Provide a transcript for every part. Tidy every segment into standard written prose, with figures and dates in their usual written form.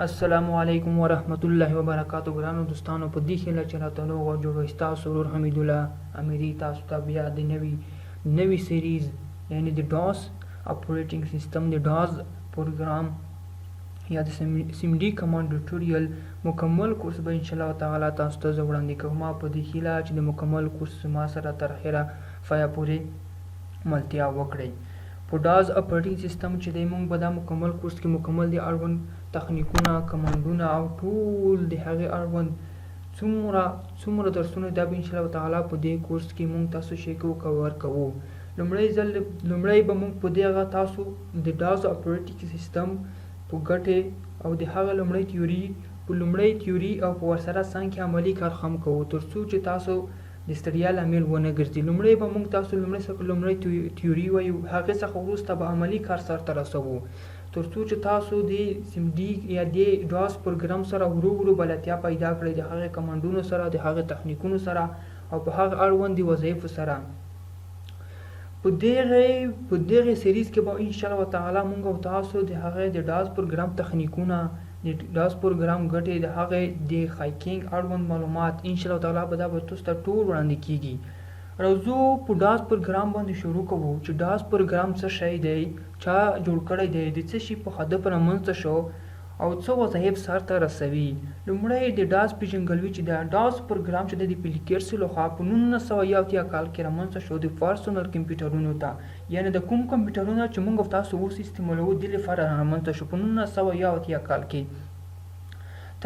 السلام علیکم ورحمت الله وبرکاتو. ګرانو دوستانو، په دې خیله چې راته نو جوړ ستاسو ورور حمید الله اميري تاسو ته بیا د نوي سیریز یعنی د ډاس اپریټینګ سیستم د ډاس پروګرام یا د سیمډي کمانډ ټیوټوریل مکمل کورس به ان شاء الله تعالی تاسو ته وړاندې کوم. په دې خیله چې د مکمل کورس ما سره تر اخره فیا پورې ملتیا وکړئ. په ډاز اپریټینګ سیستم چې دی موږ به دا مکمل کورس کې مکمل د اړوند تخنیکونه کمانډونه او ټول د هغې اړوند څومره درسونه دا به انشاءالله تعالی په دې کورس کې موږ تاسو شی کور کوو. لومړی به موږ په دې هغه تاسو د ډاز اپریټینګ سیستم په ګټې او د هغه لومړی تیوري او په ورسره څنګه عملي کار هم کوو تر څو چې تاسو د ستړیا لامل ونه ګرځي. لومړی به موږ تاسو لومړی تیوري وایو، هغې څخه وروسته به عملي کار سرته رسوو تر څو چې تاسو د سیمډي یا د ډاس پروګرام سره ورو بلدتیا پیدا کړئ، د هغې کمانډونو سره، د هغې تخنیکونو سره او په هغه اړوند وظایفو سره. په دغې سیریز کې به انشاءالله تعالی موږ او تاسو د هغې د ډاس پروګرام تخنیکونه، د ډاس پروګرام ګټې، د هغې د هایکینګ اړوند معلومات انشاءالله تعالی به دا به تاسو ته ټول وړاندې کیږي. راځو په ډاس پروګرام باندې شروع کوو چې ډاس پروګرام څه شی دی، چا جوړ کړی دی، د څه شي په هدف رامنځته شو او څه وظایف سرته رسوي. لومړی د ډاس پیژندګلوي چې د ډاس پروګرام چې د پیلیکیرسي لخوا په 1980 کال کې رامنځته شو د پرسونل کمپیوټرونو ته، یعنې د کوم کمپیوټرونه چې موږ تاسو اوس استعمالوو دې لپاره رامنځته شو په 1980 کال کې.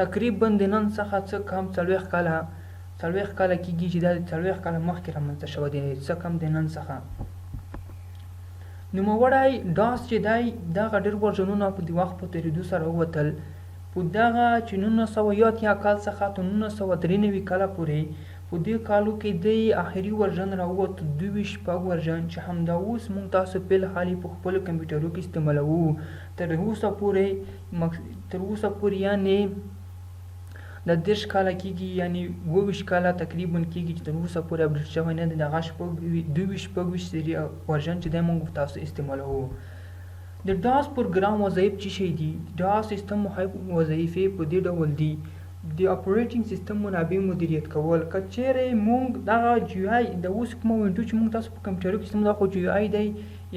تقریبا د نن څخه څه کم 40 کاله کېږي چې دا 40 کاله مخکې رامنځته شوی دی، څه کم د نن څخه. نوموړی ډاس چې دی دغه ډېر ورژنونه په د وخت په تېرېدو سره ووتل. په دغه چې 1980 کال څخه تر 1993 کاله پورې په دې کالو کې د آخري ورژن راووت 22 ورژن چې همدا اوس موږ تاسو په حالي په خپلو کمپیوټرو کې استعمالوو. تر اوسه پورې یعنې د 10 کاله کېږي، یعنې 22 کاله تقریبا کېږي چې تر اوسه پورې اپډیټ شوی نه دی. دغه 22 ورژن چې دی موږ تاسو استعمالوو. د ډاس پروګرام وظایف څه شی دي؟ ډاس سیستم وظایفې په دې ډول دي: د اپریټینګ سیستم منابع مدیریت کول. که چیرې موږ دغه جی آی د اوس کومه وینډو چې موږ تاسو په کمپیوټرو کې استعمال خو جی آی دی،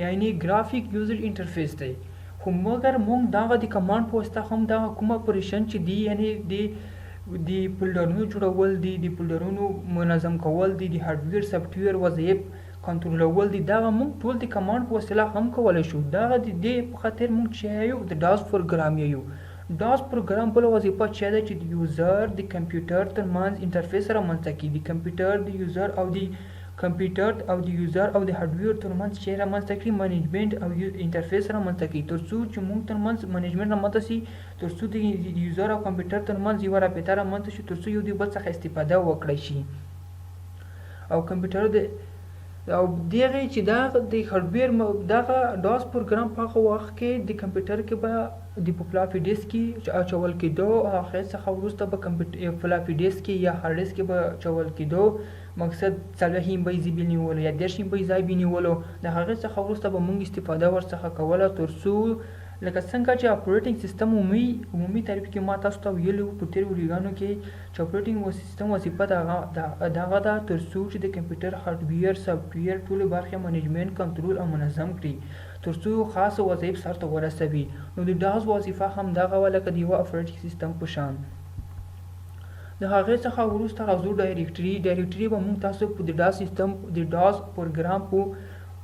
یعنې ګرافیک یوزر انټرفیس دی، خو مګر موږ دغه د کمانډ په واسطه هم دغه کوم اپریشن چې دی، یعنې د فولډرونو جوړول دي، د فولډرونو منظم کول دي، د هارډویر سافټویر وظایف کنټرولول دي، دغه موږ ټول د کمانډ په وسیله هم کولی شو. دغه د دې په خاطر موږ چې یو د ډاس پروګرام یو. ډاس پروګرام بله وظیفه چې ده چې د یوزر د کمپیوټر ترمنځ انټرفیس رامنځته کړي، د کمپیوټر د یوزر او د هارډویر ترمنځ چې رامنځته کړي منیجمنټ او انټرفیس رامنځته کړي تر څو چې موږ ترمنځ منیجمنټ رامنځته شي، تر څو د یوزر او کمپیوټر ترمنځ یوه رابطه رامنځته شي، تر څو یو د بل څخه استفاده وکړی شي. او کمپیوټر او دغه چې دغه د هارډویر دغه ډاس پروګرام په هغه وخت کې د کمپیوټر کې به د فلاپي ډیسک کې اچول کېدو، هغې څخه وروسته به فلاپي ډیسک کې یا هارډ ډیسک کې به اچول کېدو. مقصد 40 MB ځای به نیولو یا 10 MB ځای به نیولو. د هغې څخه وروسته به موږ استفاده ورڅخه کوله تر څو لکه څنګه چې اپریټینګ سیستم عمومي تعریف کې ما تاسو ته ویلي وو په تېرو ویډیوګانو کې چې اپریټینګ سیستم وظیفه دغه ده تر څو چې د کمپیوټر هارډویر سافټویر ټولې برخې منیجمنټ کنټرول او منظم کړي، تر څو خاصه وظایف سرته ورسوي. نو د ډاس وظیفه هم دغه وه لکه د یوه اپریټینګ سیستم په شان. د هغې څخه وروسته راځو ډایرکټري به موږ تاسو په د ډاس سیستم د ډاس پروګرام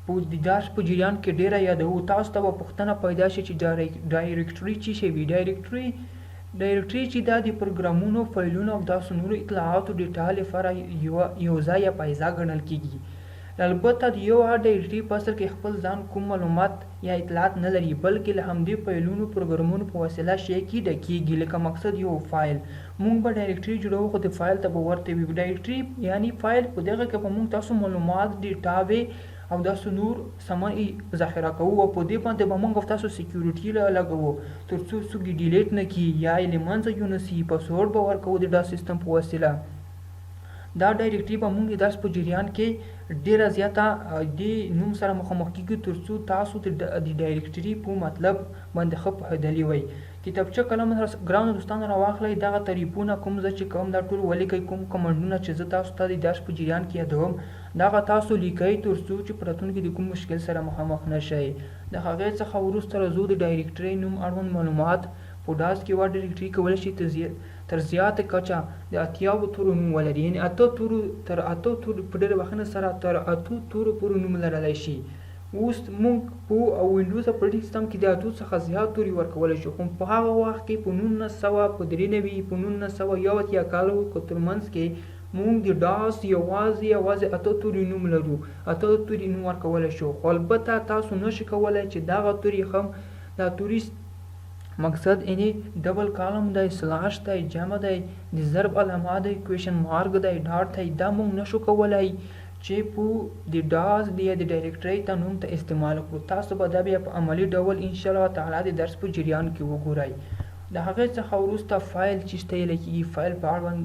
د درس په جریان کې ډیره یادوو. تاسو ته به پوښتنه پیدا شي چې ډایرکټري څه شی وي. ډایرکټري چې دا د پروګرامونو، فایلونو او داسې نورو اطلاعاتو ډیټا لپاره یو ځای یا پایځای ګڼل کېږي. البته د یو ډایرکټري په اصل کې خپل ځان کوم معلومات یا اطلاعات نه لري، بلکې له همدې فایلونو پروګرامونو په وسیله شی کې ډکېږي. لکه مقصد یو فایل موږ به ډایرکټري جوړوو، خو د فایل ته به ورته وي. ډایرکټري یعنی فایل، په دغه کې به موږ تاسو معلومات، ډیټاوې او داسې نور سامان ذخیره کوو او په دې باندې به موږ تاسو سیکیورټي لګوو تر څو څوک یې ډیلیټ نه کړي یا یې له منځه یونسي. پاسورډ به ورکوو د ډاس سیستم په وسیله. دا ډایرکټري به موږ د درس په جریان کې ډیره زیاته د نوم سره مخامخ کیږو تر څو تاسو د ډایرکټري په مطلب باندې ښه پوهېدلي وئ. د کتابچه قلم ګرانو دوستانو راواخلئ. دغه تعریفونه کوم زه چې کوم دا ټول ولیکئ، کوم کمنډونه چې زه تاسو ته د درس په جریان کې یادوم دغه تاسو لیکئ تر څو چې په راتلونکي د کوم مشکل سره مخامخ نه شئ. د هغې څخه وروسته راځو د ډایرکټرۍ نوم اړوند معلومات په ډاس کې یوه ډایرکټري کولی شي تر زیاته کچه د 80 تورو نوم ولري، یعنې 8 تورو تر 8 تورو په ډېره بخښنه سره تر 8 تورو پورې نوم لرلی شي. اوس موږ په وینډوز اپریټنګ سیسټم کې د 8 څخه زیات توري ورکولی شو، خو په هغه وخت کې په 1993 په 1980 کالو ترمنځ کې موږ د ډاس یوازې 8 توري نوم لرو، 8 توري نوم ورکولی شو. خو البته تاسو نشئ کولی چې دغه توري هم دا توري مقصد یعنې ډبل کالم دی، سلاش دی، جمع دی، د ضرب علامه دی، کویشن مارک دی، ډاټ دی، دا موږ نشو کولی چې په د ډاس یا د ډایرکټرۍ ته نوم ته استعمال کړو. تاسو به دا بیا په عملي ډول انشاءالله تعالی د درس په جریان کې وګورئ. د هغې څخه وروسته فایل چې ویلی کېږي، فایل په اړوند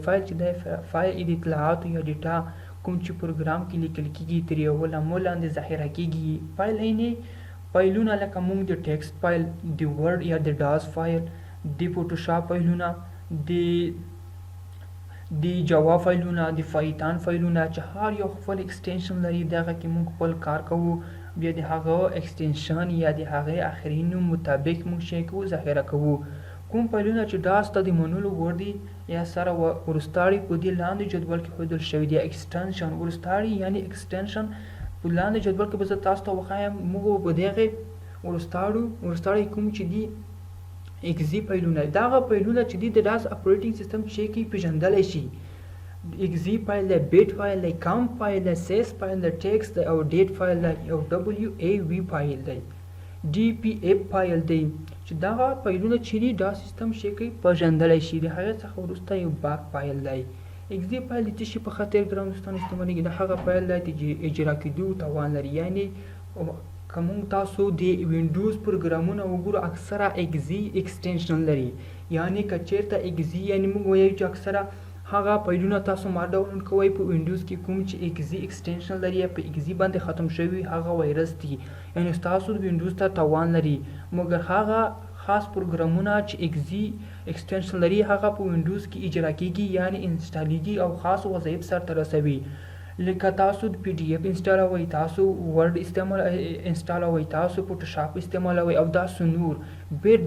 فایل چې دی فایل د اطلاعاتو یا ډیټا کوم چې پروګرام کې لیکل کېږي تر یوه لمحو لاندې ذخیره کېږي. فایل یعنې فایلونه لکه موږ د ټیکسټ فایل، د ورډ یا د ډاس فایل، د فوټوشاپ فایلونه، د جاوا فایلونه، د پایتان فایلونه چې هر یو خپل اکسټینشن لري، دغه کې موږ خپل کار کوو. بیا د هغه اکسټینشن یا د هغې آخري نوم مطابق موږ شی کوو ذخیره کوو. کوم فایلونه چې ډاس ته د منلو وړ دي یا سره ورستاړي په دې لاندې جدول کې ښودل شوي دي. اکسټنشن ورستاړي یعنې اکسټنشن په لاندې جدول کې به زه تاسو ته وښایم. موږ په دغې ورستاړي کوم چې دي اکزي فایلونه، دغه فایلونه چې دي د ډاس اپریټنګ سیسټم شی کې پېژندلی شي. اکزي فایل دی، بیټ فایل دی، کام فایل دی، سیس فایل دی، ټیکسټ دی او ډیټ فایل دی او WAV فایل دی، DPF فایل دی چې دغه فایلونه چې دي ډاس سیسټم شی کې پېژندلی شي. د هغې څخه وروسته یو باک فایل دی. اکزي فایل د څه شي په خاطر ګرانو دوستانو استعمالیږي؟ د هغه فایل دی چې اجرا کېدو توان لري، یعنې که موږ تاسو د وینډوز پروګرامونه وګورو اکثره اکزي اکسټینشن لري، یعنې که چېرته اکزي یعنې موږ وایو چې اکثره هغه فایلونه تاسو ما ډاونلوډ کوئ په وینډوز کې کوم چې اکزي اکسټینشن لري یا په اکزي باندې ختم شوي هغه وایرس دي، یعنې ستاسو وینډوز ته توان لري. مګر هغه خاص پروګرامونه چې اکزي اکسټینشن لري هغه په وینډوز کې اجرا کېږي یعنې انسټالیږي او خاص وظایف سرته رسوي. لکه تاسو د PDF انسټالوئ، تاسو ورډ انسټالوئ، تاسو فوټوشاپ استعمالوئ او داسې نور. بیټ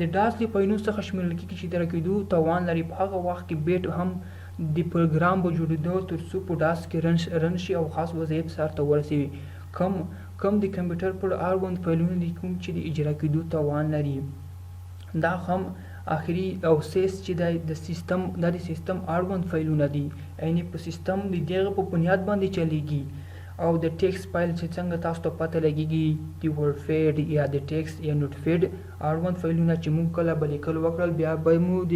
د ډاس د فایلونو څخه شمیرل کېږي چې اجرا کېدو توان لري. په هغه وخت کې بیټ هم د پروګرام په جوړېدو تر څو په ډاس کې رن شي او خاص وظایف سرته ورسوي. کم د کمپیوټر پر اړوند فایلونه دي کوم چې د اجرا کېدو توان لري. دا هم آخري او سیس چې دی د سیستم اړوند فایلونه دي، یعنې په سیستم د دغه په بنیاد باندې چلیږي. او د ټیکسټ فایل چې څنګه تاسو ته پته لګېږي د ورډ فیډ یا د ټیکسټ یا نوټ فیډ اړوند فایلونه چې موږ کله به لیکل وکړل بیا به مو د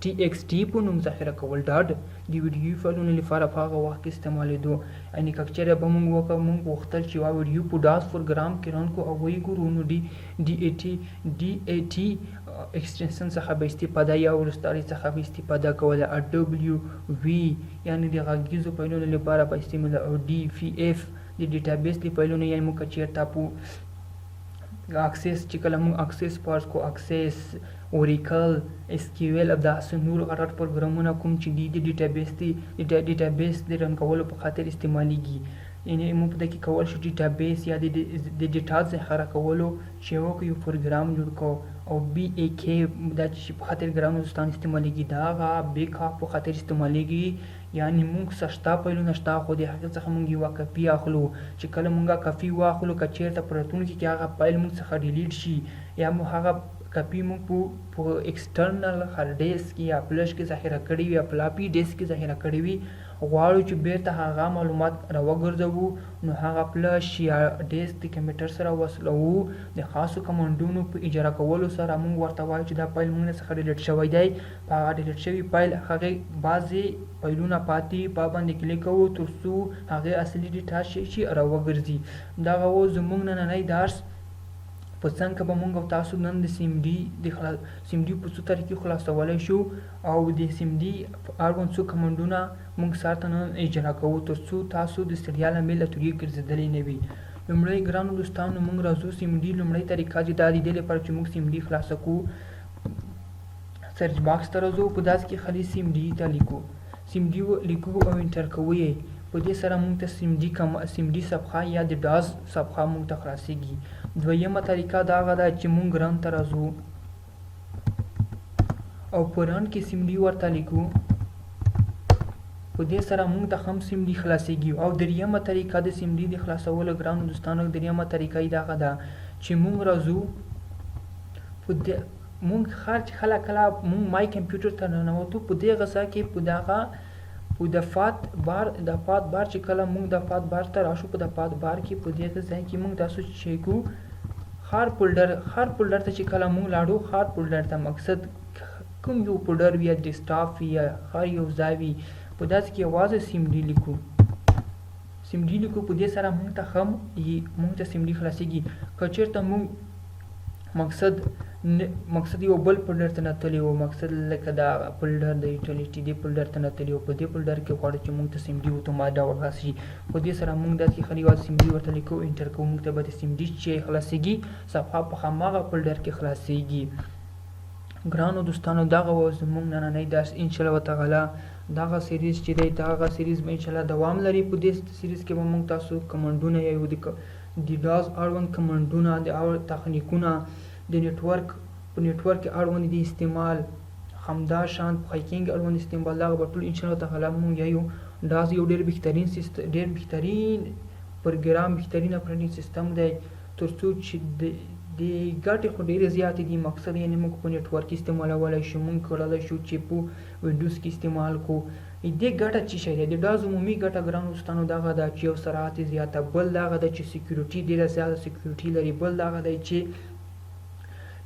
.txt په نوم ذخیره کول. ډاټ د ویډیو فایلونو لپاره په هغه وخت کې استعمالېدو، یعنې که چېرې به موږ غوښتل چې یوه ویډیو په ډاس پروګرام کې رن کړو او ویې ګورو نو DAT اکسټنشن څخه به استفاده یا ورستاړي څخه به استفاده کوله. WV یعنې د غږیزو فایلونو لپاره به استعمال او DPF د ډیټابیس د فایلونو یعنې موږ که چېرته په اکسس چې کله موږ اکسس پارس کو اکسس اوریکل SQL او داسې نور غټ پروګرامونه کوم چې دي د ډیټابیس د رن کولو په خاطر استعمالیږي، یعنې موږ په دې کې کولی شو ډیټابیس یا د ډیټا ذخیره کولو چې یو پروګرام جوړ کړو. او BAK دا چې په خاطر ګرانو دوستانو استعمالیږي، دا هغه بیک اپ په خاطر استعمالیږي، یعنې موږ شته فایلونه شته خو د هغې څخه موږ یوه کاپي اخلو. چې کله موږ کاپي واخلو که چېرته په راتلونکي کې هغه فایل موږ څخه ډیلیټ شي یا موږ هغه کاپي موږ په ایکسټرنل هارډ ډیسک یا فلش کې ذخیره کړي وي یا فلاپي ډیسک کې ذخیره کړي وي، غواړو چې بیرته هغه معلومات راوګرځوو نو هغه فلش یا ډیسک د کمپیوټر سره وصلوو. د خاصو کمانډونو په اجرا کولو سره موږ ورته وایو چې دا فایل موږ څخه ډیلیټ شوی دی. په هغه ډیلیټ شوي فایل هغې بعضې فایلونه پاتې په باندې کلیک کوو تر څو هغې اصلي ډیټا شي راوګرځي. دغه و زموږ نننی درس په څنګه به موږ او تاسو نن د CMD په څو طریقې خلاصولی شو او د CMD اړوند څو کمانډونه موږ سرته نن اجرا کوو تر څو تاسو د ستړیا لامل له طریقې ګرځېدلی نه وي. لومړی ګرانو دوستانو موږ راځو Cmd لومړی طریقه چې دا د دې لپاره چې موږ Cmd خلاصه کړو سرچ باکس ته راځو په داسې کې خالي Cmd ته لیکو لیکو او انټر کوو یې په دې سره موږ ته Cmd صفحه یا د ډاز صفحه موږ ته خلاصیږي دویمه طریقه دا هغه ده چې موږ رن ته راځو او په رن کې Cmd ورته لیکو په دې سره موږ ته هم Cmd خلاصیږي او دریمه طریقه د Cmd د خلاصولو ګرانو دوستانو دریمه طریقه یې دغه ده چې موږ راځو موږ کله موږ مای کمپیوټر ته ننوتو په دې غزا کې په دغه د فات بار چې کله موږ د فات بار ته راشو په د فات بار کې په دې ځای کې موږ تاسو چیک کو هر فولډر ته چې کله موږ لاړو هر فولډر ته مقصد کوم یو فولډر وي یا ډیسکټاپ وي یا هر یو ځای وي په داسې کې یوازې Cmd لیکو په دې سره موږ ته Cmd خلاصیږي که چېرته موږ مقصد یو بل فولډر ته نتلی و مقصد لکه دا فولډر د یوټیلیټي دې فولډر ته نتلی و په دې فولډر کې غواړو چې موږ ته Cmd اتومات ډول راشي په دې سره موږ داسې خالي یوازې Cmd ورته لیکو انټر کوو موږ ته به د Cmd چې خلاصیږي صفحه په هماغه فولډر کې خلاصیږي ګرانو دوستانو دغه و زموږ نننی درس انشاءالله تعالی دغه سیریز چې دی دغه سیریز به انشاءالله دوام لري په دې سیریز کې به موږ تاسو کمنډونه یا د ډاز اړوند کمنډونه د تخنیکونه د نیټورک په نیټورک کې اړوند دي استعمال همدا شان په هیکینګ اړوند استعمال دغه به ټول انشاءالله تعالی موږ یو ډاز یو ډېر بهترین پروګرام بهترین اپریټینګ سیستم دی تر څو چې د ګټې خو ډېرې زیاتې دي مقصد یعنې موږ په نیټورک استعمالولی شو موږ کولی شو چې په وینډوز کې استعمال کړو دې ګټه څه شی دی د ډاز عمومي ګټه ګرانو دوستانو دغه ده چې یو سرعت یې زیاته بل دغه ده چې سکیورټي ډېره زیاته سکیورټي لري بل دغه دی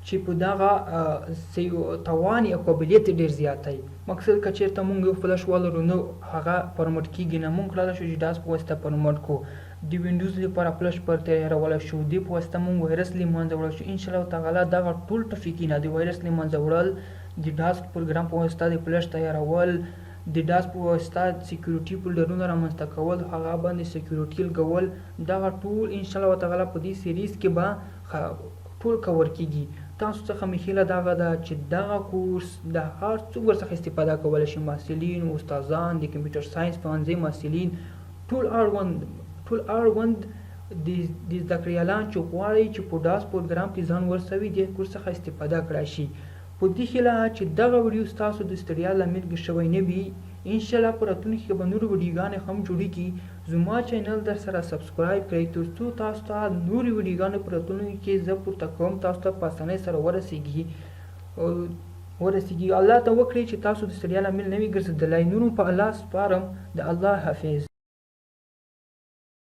چې په دغه توان یا قابلیت ډېر زیات دی مقصد که چېرته موږ یو فلش ولرو نو هغه پرمټ کېږي نه موږ کولی شو چې ډاز په واسطه پرمټ کړو د وینډوز لپاره فلش پر تیارولی شو دې په واسطه موږ وایرس له منځه وړلی شو انشاءالله تعالی دغه ټول ټفیکونه د وایرس له منځه وړل د ډاز پروګرام په واسطه د فلش تیارول د ډاز په واسطه سکیورټي فولډرونه رامنځته کول هغه باندې سکیورټي لګول دغه ټول انشاءالله تعالی په دې سیریز کې به ټول کور کېږي تاسو څخه مې هیله دغه ده چې دغه کورس د هر څوک ورڅخه استفاده کولی شي محصلین استادان د کمپیوټر ساینس پوهنځي محصلین ټول اړوند د زده کړیالان چې غواړي چې په ډاز پروګرام کې ځان ورسوي د کورس څخه استفاده کړی شي په دې هیله چې دغه ویډیو ستاسو د ستړیا لامل شوی نه وي انشاءالله په راتلونکي کې به نورې ویډیوګانې هم جوړیږي زما چینل در سره سبسکرایب کړئ تر څو تاسو ته نورې ویډیوګانې په راتلونکي کې زه پورته کوم تاسو ته په اسانۍ سره ورسیږي الله ته وکړئ چې تاسو د ستړیا لامل نه وي ګرځېدلی نور په الله سپارم د الله حافظ